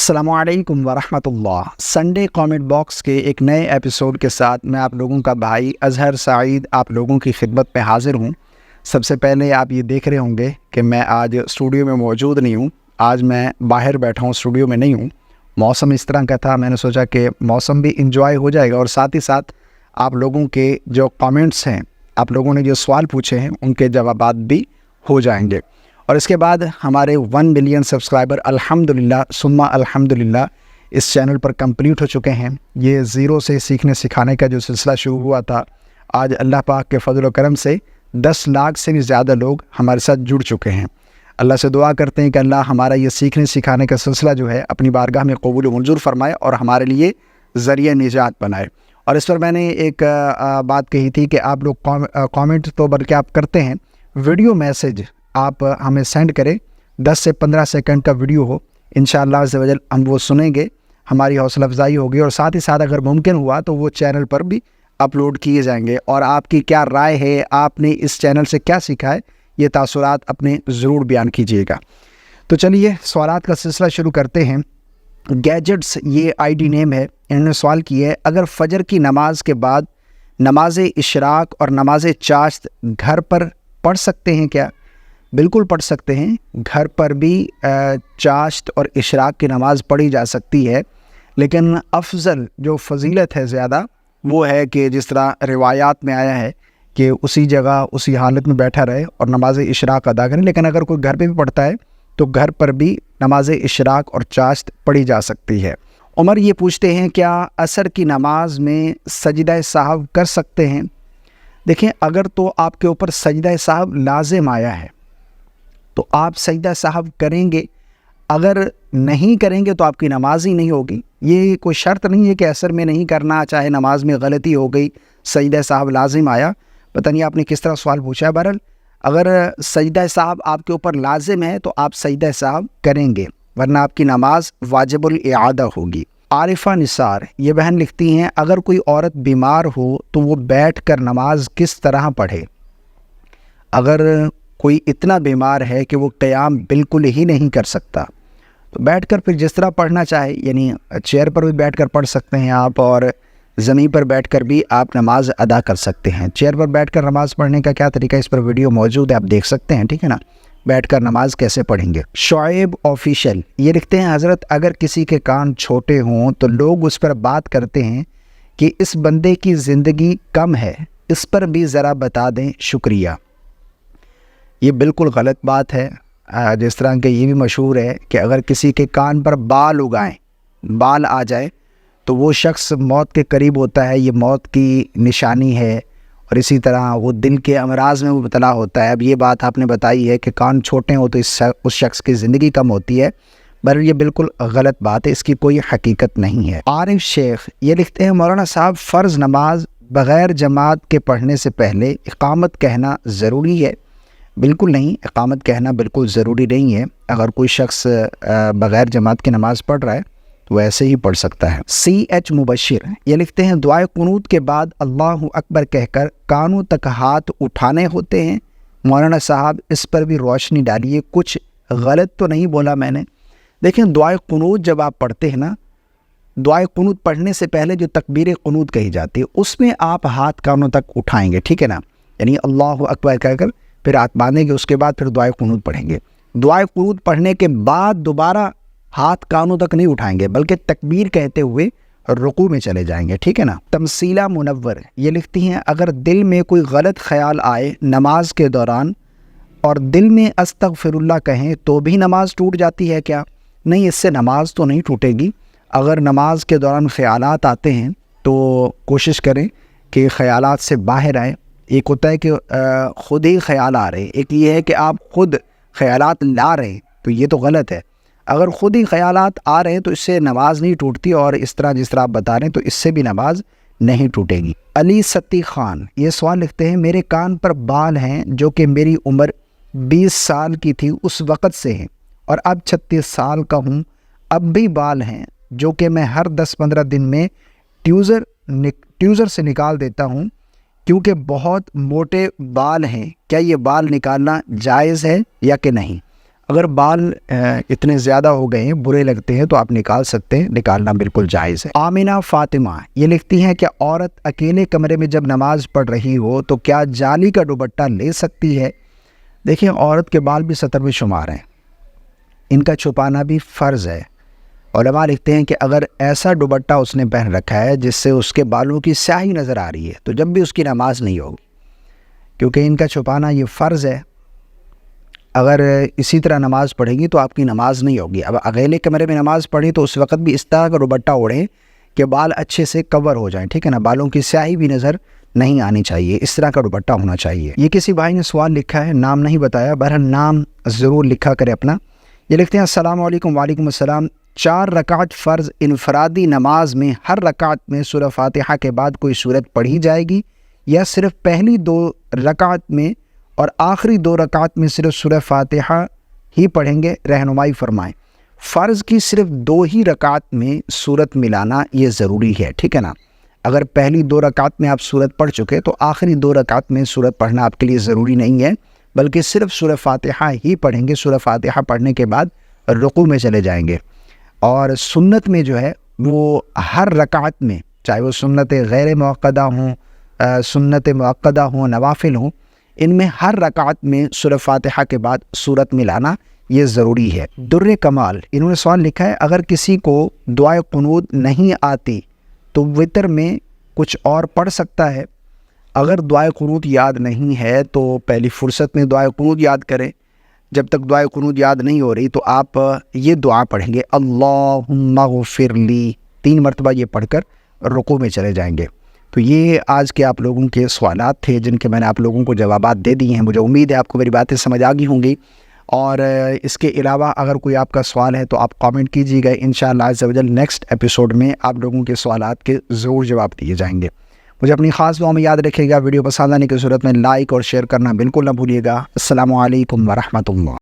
السلام علیکم ورحمۃ اللہ۔ سنڈے کامنٹ باکس کے ایک نئے ایپیسوڈ کے ساتھ میں آپ لوگوں کا بھائی اظہر سعید آپ لوگوں کی خدمت میں حاضر ہوں۔ سب سے پہلے آپ یہ دیکھ رہے ہوں گے کہ میں آج اسٹوڈیو میں موجود نہیں ہوں، آج میں باہر بیٹھا ہوں، اسٹوڈیو میں نہیں ہوں۔ موسم اس طرح کا تھا، میں نے سوچا کہ موسم بھی انجوائے ہو جائے گا اور ساتھ ہی ساتھ آپ لوگوں کے جو کامنٹس ہیں، آپ لوگوں نے جو سوال پوچھے ہیں ان کے جوابات بھی ہو جائیں گے۔ اور اس کے بعد ہمارے 1 ملین سبسکرائبر الحمدللہ ثم الحمدللہ اس چینل پر کمپلیٹ ہو چکے ہیں۔ یہ زیرو سے سیکھنے سکھانے کا جو سلسلہ شروع ہوا تھا، آج اللہ پاک کے فضل و کرم سے 10 لاکھ سے بھی زیادہ لوگ ہمارے ساتھ جڑ چکے ہیں۔ اللہ سے دعا کرتے ہیں کہ اللہ ہمارا یہ سیکھنے سکھانے کا سلسلہ جو ہے اپنی بارگاہ میں قبول و منظور فرمائے اور ہمارے لیے ذریعہ نجات بنائے۔ اور اس پر میں نے ایک بات کہی تھی کہ آپ لوگ کامنٹ تو بلکہ آپ کرتے ہیں، ویڈیو میسج آپ ہمیں سینڈ کریں، 10 سے 15 سیکنڈ کا ویڈیو ہو، انشاءاللہ عز و جل ہم وہ سنیں گے، ہماری حوصلہ افزائی ہوگی اور ساتھ ہی ساتھ اگر ممکن ہوا تو وہ چینل پر بھی اپلوڈ کیے جائیں گے۔ اور آپ کی کیا رائے ہے، آپ نے اس چینل سے کیا سیکھا ہے، یہ تاثرات اپنے ضرور بیان کیجیے گا۔ تو چلیے سوالات کا سلسلہ شروع کرتے ہیں۔ گیجٹس یہ آئی ڈی نیم ہے، انہوں نے سوال کیا ہے، اگر فجر کی نماز کے بعد نماز اشراق اور نماز چاشت گھر پر پڑھ سکتے ہیں کیا؟ بالکل پڑھ سکتے ہیں، گھر پر بھی چاشت اور اشراق کی نماز پڑھی جا سکتی ہے، لیکن افضل جو فضیلت ہے زیادہ وہ ہے کہ جس طرح روایات میں آیا ہے کہ اسی جگہ اسی حالت میں بیٹھا رہے اور نماز اشراق ادا کریں۔ لیکن اگر کوئی گھر پہ بھی پڑھتا ہے تو گھر پر بھی نماز اشراق اور چاشت پڑھی جا سکتی ہے۔ عمر یہ پوچھتے ہیں کیا عصر کی نماز میں سجدہ سہو کر سکتے ہیں؟ دیکھیں، اگر تو آپ کے اوپر سجدہ سہو لازم آیا ہے تو آپ سجدہ سہو کریں گے، اگر نہیں کریں گے تو آپ کی نماز ہی نہیں ہوگی۔ یہ کوئی شرط نہیں ہے کہ عصر میں نہیں کرنا، چاہے نماز میں غلطی ہو گئی، سجدہ سہو لازم آیا۔ پتہ نہیں آپ نے کس طرح سوال پوچھا ہے، بہرحال اگر سجدہ سہو آپ کے اوپر لازم ہے تو آپ سجدہ سہو کریں گے، ورنہ آپ کی نماز واجب الاعادہ ہوگی۔ عارفہ نثار یہ بہن لکھتی ہیں، اگر کوئی عورت بیمار ہو تو وہ بیٹھ کر نماز کس طرح پڑھے؟ اگر کوئی اتنا بیمار ہے کہ وہ قیام بالکل ہی نہیں کر سکتا تو بیٹھ کر پھر جس طرح پڑھنا چاہے، یعنی چیئر پر بھی بیٹھ کر پڑھ سکتے ہیں آپ، اور زمین پر بیٹھ کر بھی آپ نماز ادا کر سکتے ہیں۔ چیئر پر بیٹھ کر نماز پڑھنے کا کیا طریقہ، اس پر ویڈیو موجود ہے، آپ دیکھ سکتے ہیں، ٹھیک ہے نا، بیٹھ کر نماز کیسے پڑھیں گے۔ شعیب آفیشل یہ لکھتے ہیں، حضرت اگر کسی کے کان چھوٹے ہوں تو لوگ اس پر بات کرتے ہیں کہ اس بندے کی زندگی کم ہے، اس پر بھی ذرا بتا دیں، شکریہ۔ یہ بالکل غلط بات ہے۔ جس طرح کہ یہ بھی مشہور ہے کہ اگر کسی کے کان پر بال اگائیں، بال آ جائے تو وہ شخص موت کے قریب ہوتا ہے، یہ موت کی نشانی ہے، اور اسی طرح وہ دل کے امراض میں مبتلا ہوتا ہے۔ اب یہ بات آپ نے بتائی ہے کہ کان چھوٹے ہوں تو اس شخص کی زندگی کم ہوتی ہے، پر یہ بالکل غلط بات ہے، اس کی کوئی حقیقت نہیں ہے۔ عارف شیخ یہ لکھتے ہیں، مولانا صاحب فرض نماز بغیر جماعت کے پڑھنے سے پہلے اقامت کہنا ضروری ہے؟ بالکل نہیں، اقامت کہنا بالکل ضروری نہیں ہے۔ اگر کوئی شخص بغیر جماعت کی نماز پڑھ رہا ہے تو وہ ایسے ہی پڑھ سکتا ہے۔ CH مبشر یہ لکھتے ہیں، دعائے قنوت کے بعد اللہ اکبر کہہ کر کانوں تک ہاتھ اٹھانے ہوتے ہیں؟ مولانا صاحب اس پر بھی روشنی ڈالیے، کچھ غلط تو نہیں بولا میں نے؟ دیکھیں، دعائے قنوت جب آپ پڑھتے ہیں نا، دعائے قنوت پڑھنے سے پہلے جو تکبیر قنوت کہی جاتی ہے اس میں آپ ہاتھ کانوں تک اٹھائیں گے، ٹھیک ہے نا، یعنی اللہ اکبر کہہ کر پھر ہاتھ باندھیں گے، اس کے بعد پھر دعائے قنوت پڑھیں گے۔ دعائے قنوت پڑھنے کے بعد دوبارہ ہاتھ کانوں تک نہیں اٹھائیں گے، بلکہ تکبیر کہتے ہوئے رکوع میں چلے جائیں گے، ٹھیک ہے نا۔ تمثیلہ منور یہ لکھتی ہیں، اگر دل میں کوئی غلط خیال آئے نماز کے دوران اور دل میں استغفر اللہ کہیں تو بھی نماز ٹوٹ جاتی ہے کیا؟ نہیں، اس سے نماز تو نہیں ٹوٹے گی۔ اگر نماز کے دوران خیالات آتے ہیں تو کوشش کریں کہ خیالات سے باہر آئیں۔ ایک ہوتا ہے کہ خود ہی خیال آ رہے، ایک یہ ہے کہ آپ خود خیالات لا رہے ہیں، تو یہ تو غلط ہے۔ اگر خود ہی خیالات آ رہے ہیں تو اس سے نماز نہیں ٹوٹتی، اور اس طرح جس طرح آپ بتا رہے ہیں تو اس سے بھی نماز نہیں ٹوٹے گی۔ علی ستی خان یہ سوال لکھتے ہیں، میرے کان پر بال ہیں جو کہ میری عمر 20 سال کی تھی اس وقت سے ہیں، اور اب 36 سال کا ہوں، اب بھی بال ہیں جو کہ میں ہر 10-15 دن میں ٹیوزر سے نکال دیتا ہوں، کیونکہ بہت موٹے بال ہیں، کیا یہ بال نکالنا جائز ہے یا کہ نہیں؟ اگر بال اتنے زیادہ ہو گئے ہیں، برے لگتے ہیں، تو آپ نکال سکتے ہیں، نکالنا بالکل جائز ہے۔ آمینہ فاطمہ یہ لکھتی ہیں کہ عورت اکیلے کمرے میں جب نماز پڑھ رہی ہو تو کیا جالی کا دوپٹہ لے سکتی ہے؟ دیکھیں، عورت کے بال بھی ستر میں شمار ہیں، ان کا چھپانا بھی فرض ہے۔ علماء لکھتے ہیں کہ اگر ایسا دوپٹہ اس نے پہن رکھا ہے جس سے اس کے بالوں کی سیاہی نظر آ رہی ہے تو جب بھی اس کی نماز نہیں ہوگی، کیونکہ ان کا چھپانا یہ فرض ہے۔ اگر اسی طرح نماز پڑھیں گی تو آپ کی نماز نہیں ہوگی۔ اب اکیلے کمرے میں نماز پڑھیں تو اس وقت بھی اس طرح کا دوپٹہ اوڑھیں کہ بال اچھے سے کور ہو جائیں، ٹھیک ہے نا، بالوں کی سیاہی بھی نظر نہیں آنی چاہیے، اس طرح کا دوپٹہ ہونا چاہیے۔ یہ کسی بھائی نے سوال لکھا ہے، نام نہیں بتایا، بہرحال نام ضرور لکھا کرے اپنا۔ یہ لکھتے ہیں السلام علیکم۔ وعلیکم السلام۔ 4 رکعت فرض انفرادی نماز میں ہر رکعت میں سورہ فاتحہ کے بعد کوئی سورت پڑھی جائے گی یا صرف پہلی 2 رکعت میں اور آخری 2 رکعت میں صرف سورہ فاتحہ ہی پڑھیں گے؟ رہنمائی فرمائیں۔ فرض کی صرف 2 ہی رکعت میں سورت ملانا یہ ضروری ہے، ٹھیک ہے نا۔ اگر پہلی 2 رکعت میں آپ سورت پڑھ چکے تو آخری 2 رکعت میں سورت پڑھنا آپ کے لیے ضروری نہیں ہے، بلکہ صرف سورہ فاتحہ ہی پڑھیں گے۔ سورہ فاتحہ پڑھنے کے بعد رکوع میں چلے جائیں گے۔ اور سنت میں جو ہے وہ ہر رکعت میں، چاہے وہ سنت غیر موقدہ ہوں، سنت موقدہ ہوں، نوافل ہوں، ان میں ہر رکعت میں سورہ فاتحہ کے بعد سورت ملانا یہ ضروری ہے۔ در کمال انہوں نے سوال لکھا ہے، اگر کسی کو دعائے قنوت نہیں آتی تو وتر میں کچھ اور پڑھ سکتا ہے؟ اگر دعائے قنوت یاد نہیں ہے تو پہلی فرصت میں دعائے قنوت یاد کریں۔ جب تک دعائے قنوت یاد نہیں ہو رہی تو آپ یہ دعا پڑھیں گے، اللہم اغفر لی، 3 مرتبہ یہ پڑھ کر رکوع میں چلے جائیں گے۔ تو یہ آج کے آپ لوگوں کے سوالات تھے جن کے میں نے آپ لوگوں کو جوابات دے دیے ہیں۔ مجھے امید ہے آپ کو میری باتیں سمجھ آ گئی ہوں گی، اور اس کے علاوہ اگر کوئی آپ کا سوال ہے تو آپ کامنٹ کیجیے گا، انشاءاللہ عز و جل نیکسٹ ایپیسوڈ میں آپ لوگوں کے سوالات کے ضرور جواب دیے جائیں گے۔ مجھے اپنی خاص دعاؤں میں یاد رکھیے گا۔ ویڈیو پسند آنے کی صورت میں لائک اور شیئر کرنا بالکل نہ بھولیے گا۔ السلام علیکم ورحمۃ اللہ۔